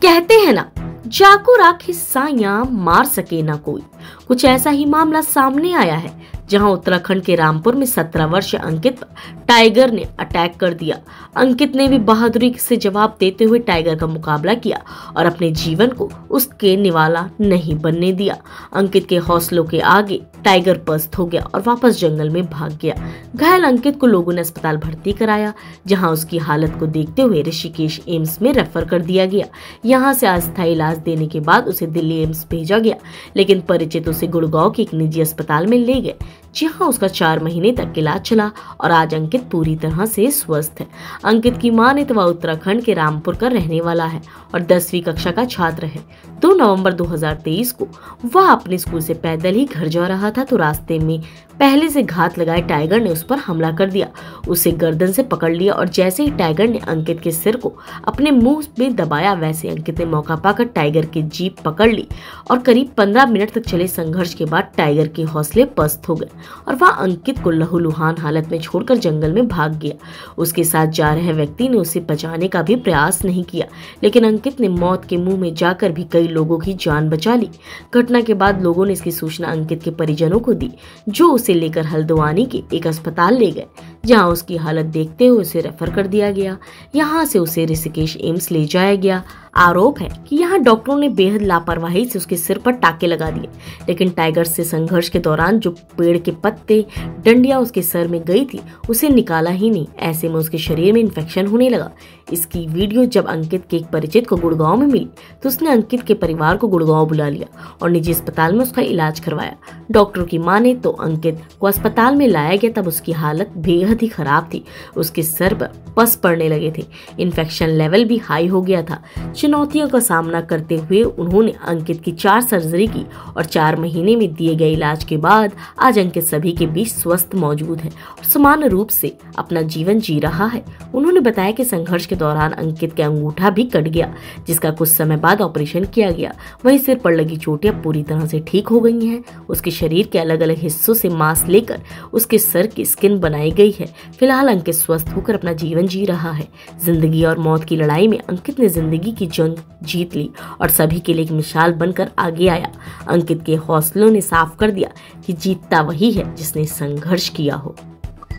कहते हैं ना, जाको राखे साइयां मार सके ना कोई। कुछ ऐसा ही मामला सामने आया है, जहां उत्तराखंड के रामपुर में 17 वर्षीय अंकित पर टाइगर ने अटैक कर दिया। अंकित ने भी बहादुरी से जवाब देते हुए टाइगर का मुकाबला किया और अपने जीवन को उसके निवाला नहीं बनने दिया। अंकित के हौसलों के आगे टाइगर पस्त हो गया और वापस जंगल में भाग गया। घायल अंकित को लोगों ने अस्पताल भर्ती कराया, जहां उसकी हालत को देखते हुए ऋषिकेश एम्स में रेफर कर दिया गया। यहां से अस्थायी इलाज देने के बाद उसे दिल्ली एम्स भेजा गया, लेकिन परिचित उसे गुड़गांव के एक निजी अस्पताल में ले गए, जहां उसका 4 महीने तक इलाज चला और आज अंकित पूरी तरह से स्वस्थ है। अंकित की माने तो वह उत्तराखंड के रामपुर का रहने वाला है और 10वीं कक्षा का छात्र है। 2 नवंबर 2023 को वह अपने स्कूल से पैदल ही घर जा रहा था, तो रास्ते में पहले से घात लगाए टाइगर ने उस पर हमला कर दिया। उसे गर्दन से पकड़ लिया और जैसे ही टाइगर ने अंकित के सिर को अपने मुंह में दबाया, वैसे अंकित ने मौका पाकर टाइगर की जीभ पकड़ ली और करीब 15 मिनट तक चले संघर्ष के बाद टाइगर के हौसले पस्त हो गए और वह अंकित को लहूलुहान हालत में छोड़कर जंगल में भाग गया। उसके साथ जा रहे व्यक्ति ने उसे बचाने का भी प्रयास नहीं किया, लेकिन अंकित ने मौत के मुंह में जाकर भी कई लोगों की जान बचा ली। घटना के बाद लोगों ने इसकी सूचना अंकित के परिजनों को दी, जो उसे लेकर हल्द्वानी के एक अस्पताल ले गए, जहां उसकी हालत देखते हुए उसे रेफर कर दिया गया। यहां से उसे ऋषिकेश एम्स ले जाया गया। आरोप है कि यहाँ डॉक्टरों ने बेहद लापरवाही से उसके सिर पर टाके लगा दिए, लेकिन टाइगर से संघर्ष के दौरान जो पेड़ के पत्ते डंडियां उसके सर में गई थी, उसे निकाला ही नहीं। ऐसे में उसके शरीर में इन्फेक्शन होने लगा। इसकी वीडियो जब अंकित के एक परिचित को गुड़गांव में मिली, तो उसने अंकित के परिवार को गुड़गांव बुला लिया और निजी अस्पताल में उसका इलाज करवाया। डॉक्टर की माने तो अंकित को अस्पताल में लाया गया, तब उसकी हालत बेहद ही खराब थी। उसके सर पर पस पड़ने लगे थे, इन्फेक्शन लेवल भी हाई हो गया था। चुनौतियों का सामना करते हुए उन्होंने अंकित की 4 सर्जरी की और 4 महीने में दिए गए इलाज के बाद आज अंकित सभी के बीच स्वस्थ मौजूद है और समान रूप से अपना जीवन जी रहा है। उन्होंने बताया कि संघर्ष के दौरान अंकित का अंगूठा भी कट गया, जिसका कुछ समय बाद ऑपरेशन किया गया। वहीं सिर पर लगी चोटियां पूरी तरह से ठीक हो गई हैं। उसके शरीर के अलग अलग हिस्सों से मांस लेकर उसके सर की स्किन बनाई गई है। फिलहाल अंकित स्वस्थ होकर अपना जीवन जी रहा है। जिंदगी और मौत की लड़ाई में अंकित ने जिंदगी की जंग जीत ली और सभी के लिए एक मिसाल बनकर आगे आया। अंकित के हौसलों ने साफ कर दिया कि जीतता वही है जिसने संघर्ष किया हो।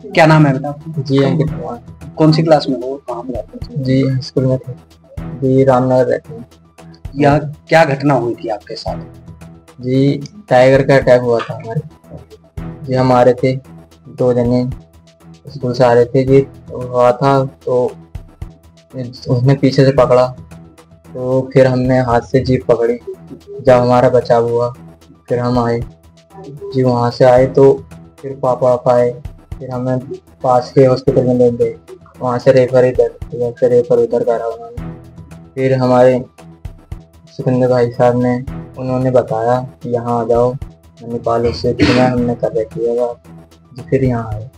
क्या नाम है बेटा? जी अंकित कुमार। कौन सी क्लास में हो? कहाँ पे रहते हो? जी स्कूल में थे, जी रामनगर रहते हैं। यह क्या घटना हुई थी आपके साथ? जी टाइगर का अटैक हुआ था हमारे। जी हम आ रहे थे, 2 जने स्कूल से आ रहे थे जी, हुआ था तो उसने पीछे से पकड़ा, तो फिर हमने हाथ से जीप पकड़ी। जब हमारा बचाव हुआ फिर हम आए जी, वहाँ से आए तो फिर पापा आए, फिर हमें पास के हॉस्पिटल में ले गए। वहाँ से रेफर इधर से रेफर उधर करा उन्होंने। फिर हमारे सिकंदर भाई साहब ने उन्होंने बताया कि यहाँ आ जाओ, मैंने पालो से हमने कर रखी है जी, फिर यहाँ आए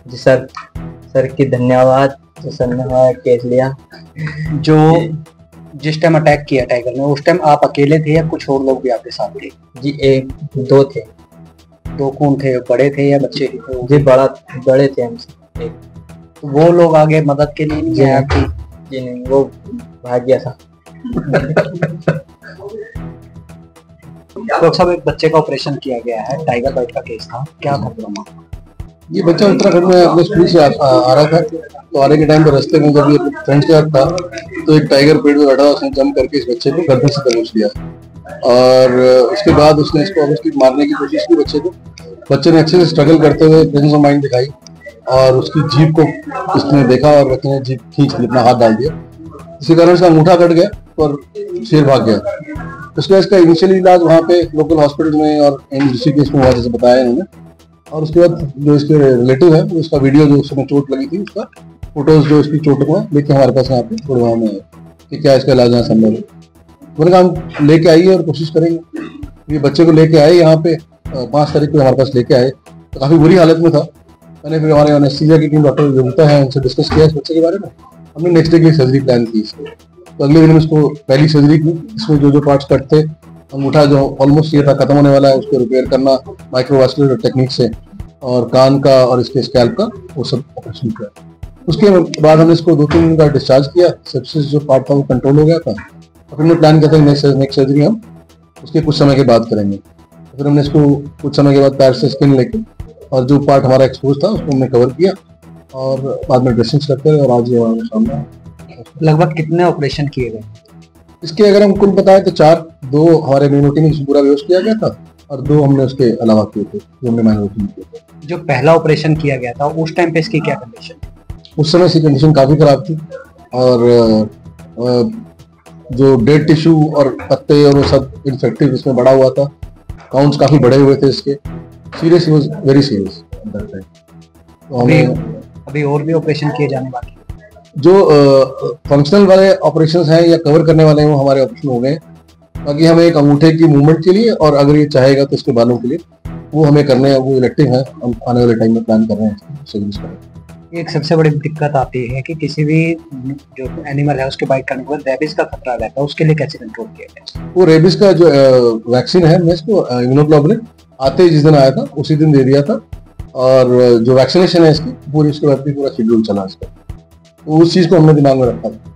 जी। सर की धन्यवाद जो सर ने हमारा केस लिया। जो जिस टाइम अटैक किया टाइगर ने, उस टाइम आप अकेले थे या कुछ और लोग भी आपके साथ थे? जी 2 थे। 2 कौन थे? बड़े थे या बच्चे थे? जी बड़े थे हमसे। तो वो लोग आगे मदद के लिए नहीं आए आपकी? जी नहीं, वो भाग गया था। तो सब एक बच्चे का ऑपरेशन किया गया है, टाइगर बाइट का केस था, क्या था? ये बच्चा उत्तराखंड में अपने स्कूल से आ रहा था, तो आने के टाइम पर रास्ते में जब ये फ्रेंड्स के साथ था, तो एक टाइगर पेड़ पे बैठा, उसने जंप करके इस बच्चे को गर्दन से दबोच लिया और उसके बाद उसने इसको ऑब्वियसली मारने की कोशिश की बच्चे को। बच्चे ने अच्छे से स्ट्रगल करते हुए प्रेजेंस ऑफ माइंड दिखाई और उसकी जीभ को उसने देखा और बच्चे ने जीभ खींच ली, अपना हाथ डाल दिया, इसी कारण उसका अंगूठा कट गया और शेर भाग गया। उसके बाद इसका इनिशियली इलाज वहाँ पे लोकल हॉस्पिटल में और ऋषिकेश में हुआ, जैसे बताया इन्होंने। और उसके बाद जो इसके रिलेटिव है, उसका वीडियो जो उसमें चोट लगी थी, उसका फोटोज जो इसकी चोट हुआ लेके हमारे पास यहाँ पे गुड़गांव में है कि क्या इसका इलाज यहाँ संभव है। मैंने कहा हम लेके आइए और कोशिश करेंगे। ये बच्चे को लेके आए यहाँ पे 5 तारीख को हमारे पास लेके आए, तो काफ़ी बुरी हालत में था। मैंने फिर हमारे एनेस्थीसिया की टीम डॉक्टर योगिता है, उनसे डिस्कस किया इस बच्चे के बारे में। हमने नेक्स्ट डे की सर्जरी प्लान की इसको, तो अगले दिन इसको पहली सर्जरी की। इसमें जो पार्ट्स कट थे, अंगूठा जो ऑलमोस्ट ये था खत्म होने वाला है, उसको रिपेयर करना माइक्रोवास्कुलर टेक्निक से, और कान का और इसके स्कैल्प का वो सब ऑपरेशन किया। उसके बाद हमने इसको 2-3 दिन का डिस्चार्ज किया। सेप्सिस जो पार्ट था वो कंट्रोल हो गया था और फिर हमने प्लान किया था नेक्स्ट सर्जरी हम उसके कुछ समय के बाद करेंगे। तो फिर हमने इसको कुछ समय के बाद पैर से स्किन लेके और जो पार्ट हमारा एक्सपोज था उसको हमने कवर किया और बाद में ड्रेसिंग करके और आज ये हमारे सामने। लगभग कितने ऑपरेशन किए गए? इसके अगर हम कुल बताएं तो 4, 2 हमारे मिनोटी में पूरा बेहोश किया गया था और 2 हमने उसके अलावा किए थे जो हमने माइनोरिटी में किए थे। जो पहला ऑपरेशन किया गया था उस टाइम पे इसकी क्या कंडीशन थी? उस समय इसकी कंडीशन काफ़ी ख़राब थी और जो डेड टिश्यू और पत्ते और वो सब इन्फेक्टिव इसमें बढ़ा हुआ था, काउंट्स काफ़ी बढ़े हुए थे इसके। Serious, was very serious that time. तो हमें अभी और भी ऑपरेशन किए जाने बाकी जो फंक्शनल वाले ऑपरेशंस हैं या कवर करने वाले हैं वो हमारे ऑपरेशन हो गए। बाकी हमें एक अंगूठे की मूवमेंट के लिए और अगर ये चाहेगा तो इसके बालों के लिए वो हमें करने हैं, वो इलेक्टिव है। हम आने वाले टाइम में प्लान कर रहे हैं सर्विस का। एक सबसे बड़ी दिक्कत आती है कि किसी भी जो एनिमल है उसके बाइट करने के बाद रेबीज का खतरा रहता है, उसके लिए कैसे कंट्रोल किया जाए? वो रेबीज का जो वैक्सीन है, मैं इसको इम्यूनोग्लोबुलिन आते ही जिस दिन आया था उसी दिन दे दिया था और जो वैक्सीनेशन है इसकी पूरी उसके बाद भी पूरा शेड्यूल चला इसका, तो उस चीज़ को हमने दिमाग में रखा था।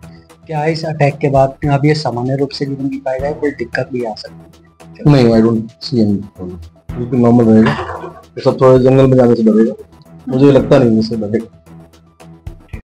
क्या इस अटैक के बाद अब ये सामान्य रूप से जीवन जी पाएगा या कोई दिक्कत भी आ सकती है? नहीं, I don't see any problem, बिल्कुल नॉर्मल रहेगा। तो सब थोड़ा जंगल में जाने से डरेगा, मुझे लगता नहीं इससे डरेगा।